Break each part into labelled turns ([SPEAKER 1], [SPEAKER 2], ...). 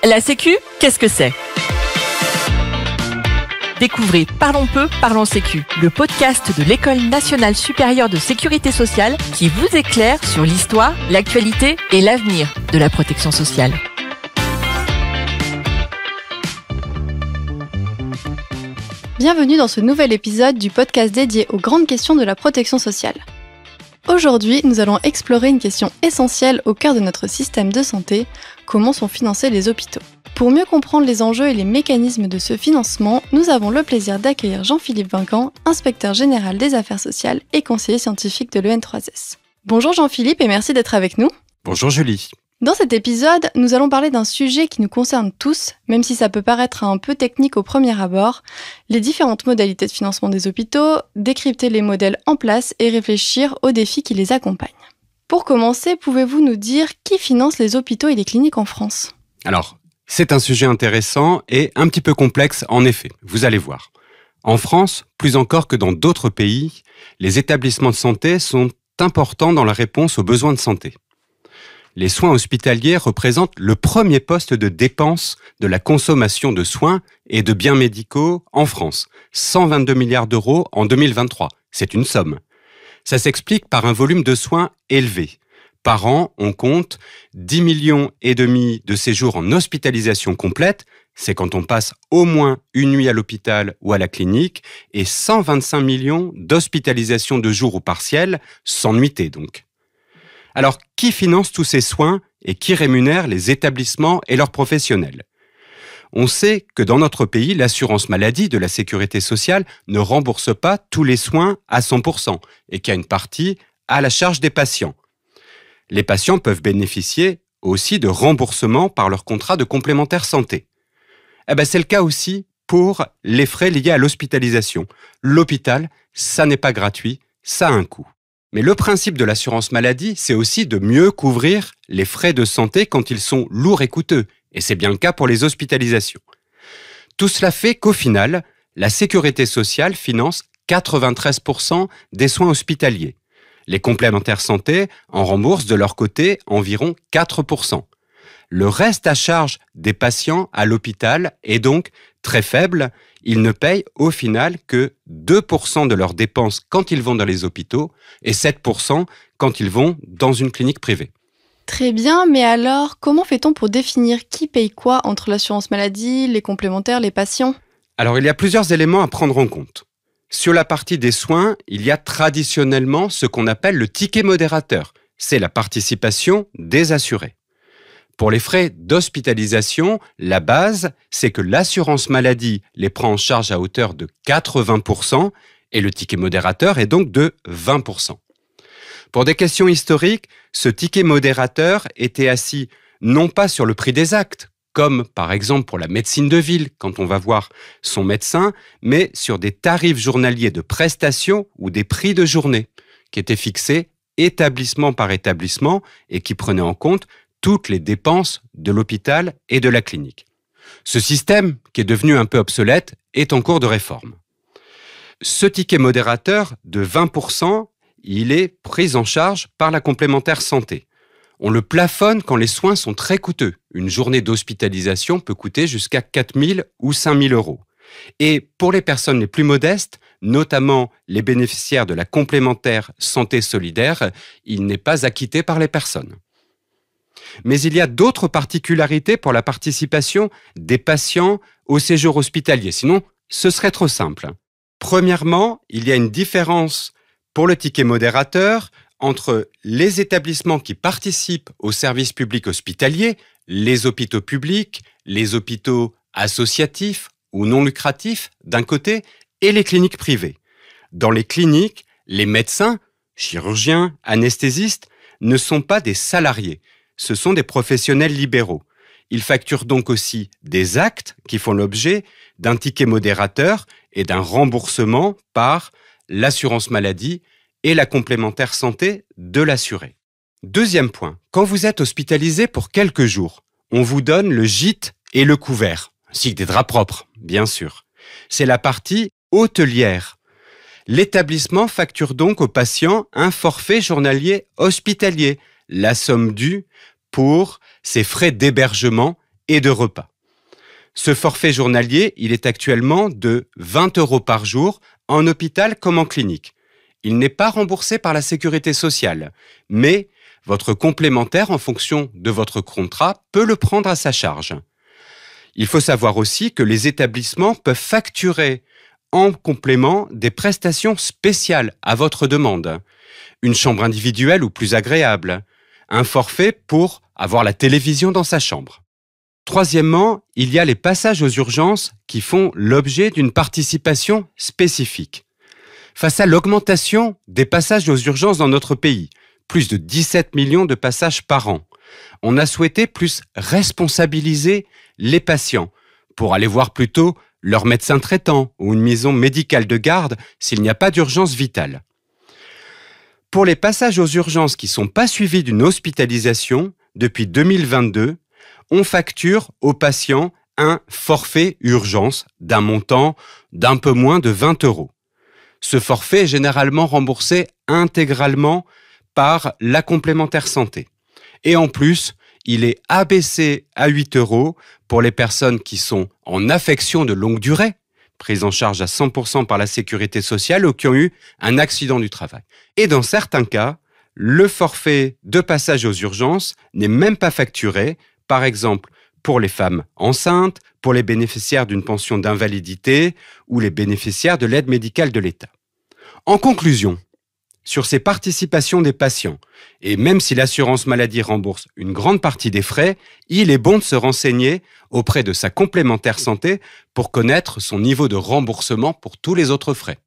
[SPEAKER 1] La Sécu, qu'est-ce que c'est ? Découvrez Parlons peu, parlons Sécu, le podcast de l'École nationale supérieure de sécurité sociale qui vous éclaire sur l'histoire, l'actualité et l'avenir de la protection sociale.
[SPEAKER 2] Bienvenue dans ce nouvel épisode du podcast dédié aux grandes questions de la protection sociale. Aujourd'hui, nous allons explorer une question essentielle au cœur de notre système de santé, comment sont financés les hôpitaux. Pour mieux comprendre les enjeux et les mécanismes de ce financement, nous avons le plaisir d'accueillir Jean-Philippe Vincent, inspecteur général des affaires sociales et conseiller scientifique de l'EN3S. Bonjour Jean-Philippe et merci d'être avec nous.
[SPEAKER 3] Bonjour Julie.
[SPEAKER 2] Dans cet épisode, nous allons parler d'un sujet qui nous concerne tous, même si ça peut paraître un peu technique au premier abord, les différentes modalités de financement des hôpitaux, décrypter les modèles en place et réfléchir aux défis qui les accompagnent. Pour commencer, pouvez-vous nous dire qui finance les hôpitaux et les cliniques en France ?
[SPEAKER 3] Alors, c'est un sujet intéressant et un petit peu complexe en effet, vous allez voir. En France, plus encore que dans d'autres pays, les établissements de santé sont importants dans la réponse aux besoins de santé. Les soins hospitaliers représentent le premier poste de dépense de la consommation de soins et de biens médicaux en France. 122 milliards d'euros en 2023. C'est une somme. Ça s'explique par un volume de soins élevé. Par an, on compte 10,5 millions de séjours en hospitalisation complète, c'est quand on passe au moins une nuit à l'hôpital ou à la clinique, et 125 millions d'hospitalisations de jour ou partiel, sans nuitée donc. Alors, qui finance tous ces soins et qui rémunère les établissements et leurs professionnels ? On sait que dans notre pays, l'assurance maladie de la sécurité sociale ne rembourse pas tous les soins à 100% et qu'il y a une partie à la charge des patients. Les patients peuvent bénéficier aussi de remboursements par leur contrat de complémentaire santé. C'est le cas aussi pour les frais liés à l'hospitalisation. L'hôpital, ça n'est pas gratuit, ça a un coût. Mais le principe de l'assurance maladie, c'est aussi de mieux couvrir les frais de santé quand ils sont lourds et coûteux. Et c'est bien le cas pour les hospitalisations. Tout cela fait qu'au final, la sécurité sociale finance 93% des soins hospitaliers. Les complémentaires santé en remboursent de leur côté environ 4%. Le reste à charge des patients à l'hôpital est donc très faible. Ils ne payent au final que 2% de leurs dépenses quand ils vont dans les hôpitaux et 7% quand ils vont dans une clinique privée.
[SPEAKER 2] Très bien, mais alors, comment fait-on pour définir qui paye quoi entre l'assurance maladie, les complémentaires, les patients ?
[SPEAKER 3] Alors, il y a plusieurs éléments à prendre en compte. Sur la partie des soins, il y a traditionnellement ce qu'on appelle le ticket modérateur. C'est la participation des assurés. Pour les frais d'hospitalisation, la base, c'est que l'assurance maladie les prend en charge à hauteur de 80% et le ticket modérateur est donc de 20%. Pour des questions historiques, ce ticket modérateur était assis non pas sur le prix des actes, comme par exemple pour la médecine de ville quand on va voir son médecin, mais sur des tarifs journaliers de prestations ou des prix de journée qui étaient fixés établissement par établissement et qui prenaient en compte toutes les dépenses de l'hôpital et de la clinique. Ce système, qui est devenu un peu obsolète, est en cours de réforme. Ce ticket modérateur de 20%, il est pris en charge par la complémentaire santé. On le plafonne quand les soins sont très coûteux. Une journée d'hospitalisation peut coûter jusqu'à 4 000 ou 5 000 euros. Et pour les personnes les plus modestes, notamment les bénéficiaires de la complémentaire santé solidaire, il n'est pas acquitté par les personnes. Mais il y a d'autres particularités pour la participation des patients au séjour hospitalier. Sinon, ce serait trop simple. Premièrement, il y a une différence pour le ticket modérateur entre les établissements qui participent au service public hospitalier, les hôpitaux publics, les hôpitaux associatifs ou non lucratifs d'un côté, et les cliniques privées. Dans les cliniques, les médecins, chirurgiens, anesthésistes ne sont pas des salariés. Ce sont des professionnels libéraux. Ils facturent donc aussi des actes qui font l'objet d'un ticket modérateur et d'un remboursement par l'assurance maladie et la complémentaire santé de l'assuré. Deuxième point, quand vous êtes hospitalisé pour quelques jours, on vous donne le gîte et le couvert, ainsi que des draps propres, bien sûr. C'est la partie hôtelière. L'établissement facture donc aux patients un forfait journalier hospitalier, la somme due pour ses frais d'hébergement et de repas. Ce forfait journalier, il est actuellement de 20 € par jour en hôpital comme en clinique. Il n'est pas remboursé par la sécurité sociale, mais votre complémentaire, en fonction de votre contrat, peut le prendre à sa charge. Il faut savoir aussi que les établissements peuvent facturer en complément des prestations spéciales à votre demande. Une chambre individuelle ou plus agréable. Un forfait pour avoir la télévision dans sa chambre. Troisièmement, il y a les passages aux urgences qui font l'objet d'une participation spécifique. Face à l'augmentation des passages aux urgences dans notre pays, plus de 17 millions de passages par an, on a souhaité plus responsabiliser les patients pour aller voir plutôt leur médecin traitant ou une maison médicale de garde s'il n'y a pas d'urgence vitale. Pour les passages aux urgences qui ne sont pas suivis d'une hospitalisation, depuis 2022, on facture aux patients un forfait urgence d'un montant d'un peu moins de 20 €. Ce forfait est généralement remboursé intégralement par la complémentaire santé. Et en plus, il est abaissé à 8 € pour les personnes qui sont en affection de longue durée, prises en charge à 100% par la sécurité sociale ou qui ont eu un accident du travail. Et dans certains cas, le forfait de passage aux urgences n'est même pas facturé, par exemple pour les femmes enceintes, pour les bénéficiaires d'une pension d'invalidité ou les bénéficiaires de l'aide médicale de l'État. En conclusion, sur ces participations des patients, et même si l'assurance maladie rembourse une grande partie des frais, il est bon de se renseigner auprès de sa complémentaire santé pour connaître son niveau de remboursement pour tous les autres frais.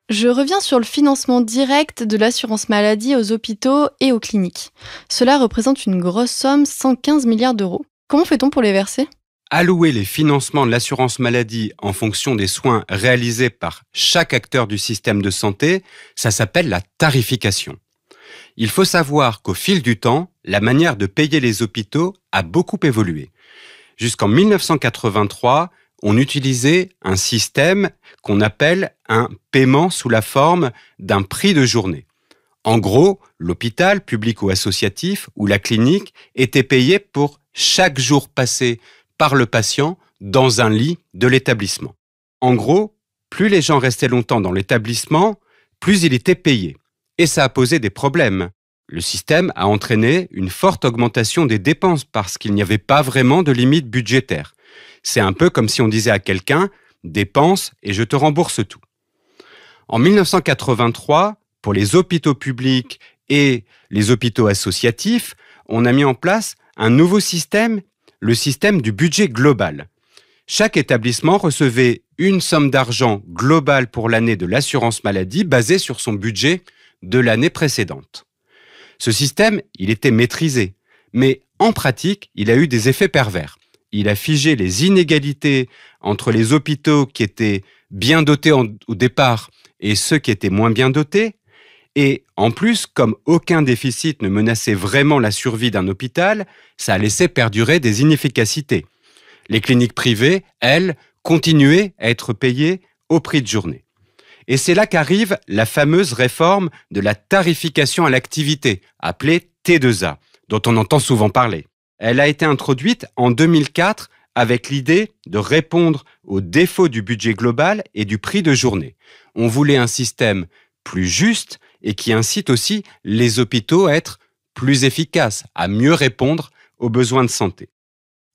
[SPEAKER 2] Je reviens sur le financement direct de l'assurance maladie aux hôpitaux et aux cliniques. Cela représente une grosse somme, 115 milliards d'euros. Comment fait-on pour les verser ?
[SPEAKER 3] Allouer les financements de l'assurance maladie en fonction des soins réalisés par chaque acteur du système de santé, ça s'appelle la tarification. Il faut savoir qu'au fil du temps, la manière de payer les hôpitaux a beaucoup évolué. Jusqu'en 1983, on utilisait un système qu'on appelle un paiement sous la forme d'un prix de journée. En gros, l'hôpital, public ou associatif, ou la clinique était payé pour chaque jour passé par le patient dans un lit de l'établissement. En gros, plus les gens restaient longtemps dans l'établissement, plus il était payé. Et ça a posé des problèmes. Le système a entraîné une forte augmentation des dépenses parce qu'il n'y avait pas vraiment de limite budgétaire. C'est un peu comme si on disait à quelqu'un « dépense et je te rembourse tout ». En 1983, pour les hôpitaux publics et les hôpitaux associatifs, on a mis en place un nouveau système, le système du budget global. Chaque établissement recevait une somme d'argent globale pour l'année de l'assurance maladie basée sur son budget de l'année précédente. Ce système, il était maîtrisé, mais en pratique, il a eu des effets pervers. Il a figé les inégalités entre les hôpitaux qui étaient bien dotés au départ et ceux qui étaient moins bien dotés. Et en plus, comme aucun déficit ne menaçait vraiment la survie d'un hôpital, ça a laissé perdurer des inefficacités. Les cliniques privées, elles, continuaient à être payées au prix de journée. Et c'est là qu'arrive la fameuse réforme de la tarification à l'activité, appelée T2A, dont on entend souvent parler. Elle a été introduite en 2004 avec l'idée de répondre aux défauts du budget global et du prix de journée. On voulait un système plus juste et qui incite aussi les hôpitaux à être plus efficaces, à mieux répondre aux besoins de santé.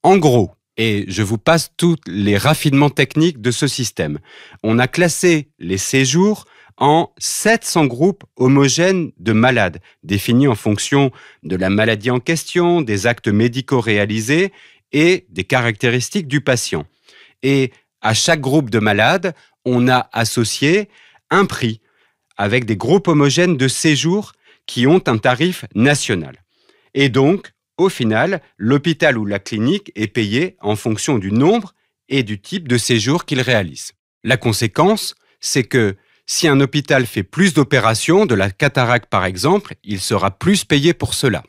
[SPEAKER 3] En gros, et je vous passe tous les raffinements techniques de ce système, on a classé les séjours en 700 groupes homogènes de malades, définis en fonction de la maladie en question, des actes médicaux réalisés et des caractéristiques du patient. Et à chaque groupe de malades, on a associé un prix avec des groupes homogènes de séjours qui ont un tarif national. Et donc, au final, l'hôpital ou la clinique est payé en fonction du nombre et du type de séjour qu'il réalise. La conséquence, c'est que si un hôpital fait plus d'opérations, de la cataracte par exemple, il sera plus payé pour cela.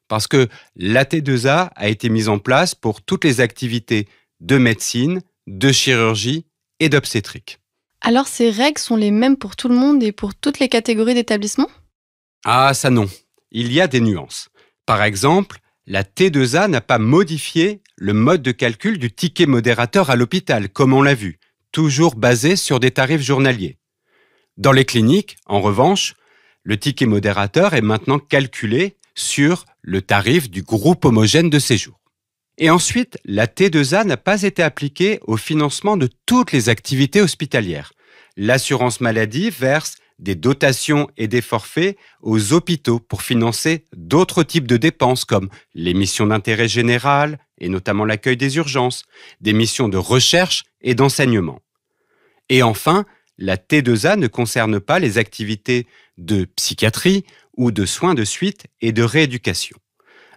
[SPEAKER 3] Parce que la T2A a été mise en place pour toutes les activités de médecine, de chirurgie et d'obstétrique.
[SPEAKER 2] Alors ces règles sont les mêmes pour tout le monde et pour toutes les catégories d'établissements ?
[SPEAKER 3] Ah ça non, il y a des nuances. Par exemple, la T2A n'a pas modifié le mode de calcul du ticket modérateur à l'hôpital, comme on l'a vu, toujours basé sur des tarifs journaliers. Dans les cliniques, en revanche, le ticket modérateur est maintenant calculé sur le tarif du groupe homogène de séjour. Et ensuite, la T2A n'a pas été appliquée au financement de toutes les activités hospitalières. L'assurance maladie verse des dotations et des forfaits aux hôpitaux pour financer d'autres types de dépenses comme les missions d'intérêt général et notamment l'accueil des urgences, des missions de recherche et d'enseignement. Et enfin, la T2A ne concerne pas les activités de psychiatrie ou de soins de suite et de rééducation.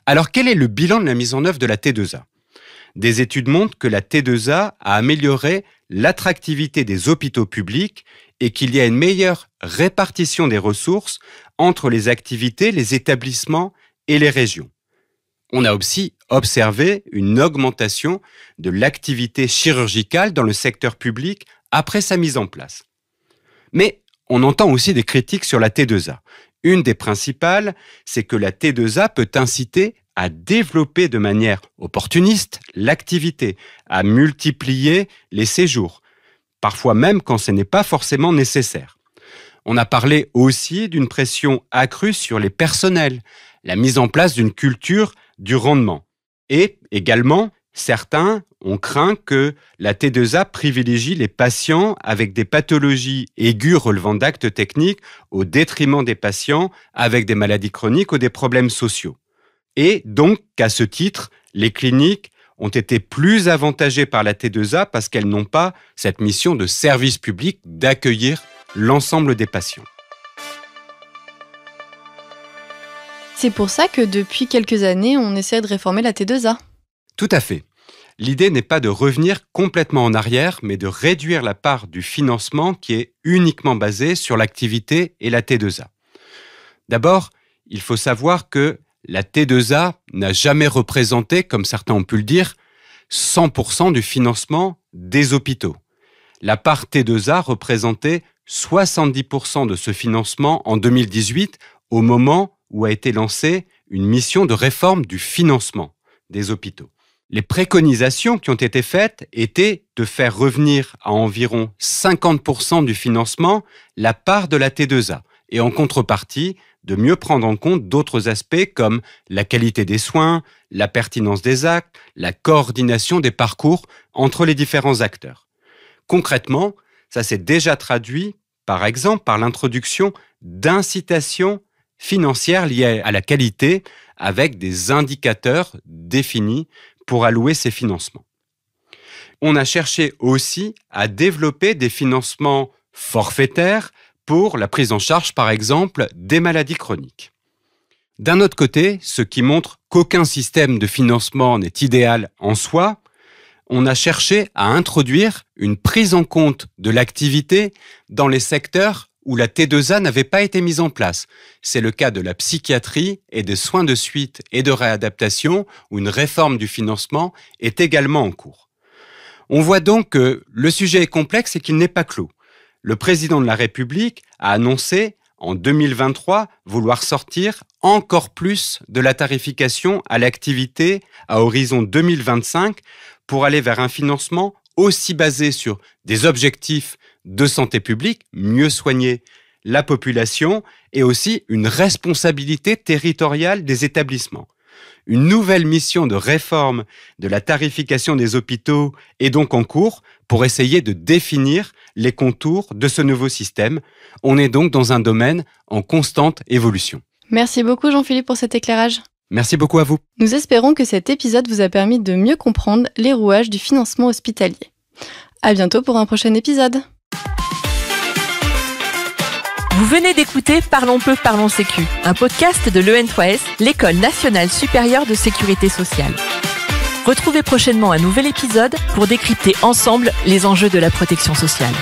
[SPEAKER 3] Alors quel est le bilan de la mise en œuvre de la T2A ? Des études montrent que la T2A a amélioré l'attractivité des hôpitaux publics et qu'il y a une meilleure répartition des ressources entre les activités, les établissements et les régions. On a aussi observé une augmentation de l'activité chirurgicale dans le secteur public après sa mise en place. Mais on entend aussi des critiques sur la T2A. Une des principales, c'est que la T2A peut inciter à développer de manière opportuniste l'activité, à multiplier les séjours, parfois même quand ce n'est pas forcément nécessaire. On a parlé aussi d'une pression accrue sur les personnels, la mise en place d'une culture du rendement. Et également, certains ont craint que la T2A privilégie les patients avec des pathologies aiguës relevant d'actes techniques au détriment des patients avec des maladies chroniques ou des problèmes sociaux. Et donc, qu'à ce titre, les cliniques ont été plus avantagées par la T2A parce qu'elles n'ont pas cette mission de service public d'accueillir l'ensemble des patients.
[SPEAKER 2] C'est pour ça que depuis quelques années, on essaie de réformer la T2A.
[SPEAKER 3] Tout à fait. L'idée n'est pas de revenir complètement en arrière, mais de réduire la part du financement qui est uniquement basée sur l'activité et la T2A. D'abord, il faut savoir que la T2A n'a jamais représenté, comme certains ont pu le dire, 100% du financement des hôpitaux. La part T2A représentait 70% de ce financement en 2018, au moment où a été lancée une mission de réforme du financement des hôpitaux. Les préconisations qui ont été faites étaient de faire revenir à environ 50% du financement la part de la T2A et en contrepartie de mieux prendre en compte d'autres aspects comme la qualité des soins, la pertinence des actes, la coordination des parcours entre les différents acteurs. Concrètement, ça s'est déjà traduit, par exemple, par l'introduction d'incitations financières liées à la qualité avec des indicateurs définis pour allouer ces financements. On a cherché aussi à développer des financements forfaitaires pour la prise en charge, par exemple, des maladies chroniques. D'un autre côté, ce qui montre qu'aucun système de financement n'est idéal en soi, on a cherché à introduire une prise en compte de l'activité dans les secteurs où la T2A n'avait pas été mise en place. C'est le cas de la psychiatrie et des soins de suite et de réadaptation, où une réforme du financement est également en cours. On voit donc que le sujet est complexe et qu'il n'est pas clos. Le président de la République a annoncé en 2023 vouloir sortir encore plus de la tarification à l'activité à horizon 2025 pour aller vers un financement aussi basé sur des objectifs de santé publique, mieux soigner la population et aussi une responsabilité territoriale des établissements. Une nouvelle mission de réforme de la tarification des hôpitaux est donc en cours pour essayer de définir les contours de ce nouveau système. On est donc dans un domaine en constante évolution.
[SPEAKER 2] Merci beaucoup Jean-Philippe pour cet éclairage.
[SPEAKER 3] Merci beaucoup à vous.
[SPEAKER 2] Nous espérons que cet épisode vous a permis de mieux comprendre les rouages du financement hospitalier. À bientôt pour un prochain épisode.
[SPEAKER 1] Vous venez d'écouter Parlons peu, parlons sécu, un podcast de l'EN3S, l'École nationale supérieure de sécurité sociale. Retrouvez prochainement un nouvel épisode pour décrypter ensemble les enjeux de la protection sociale.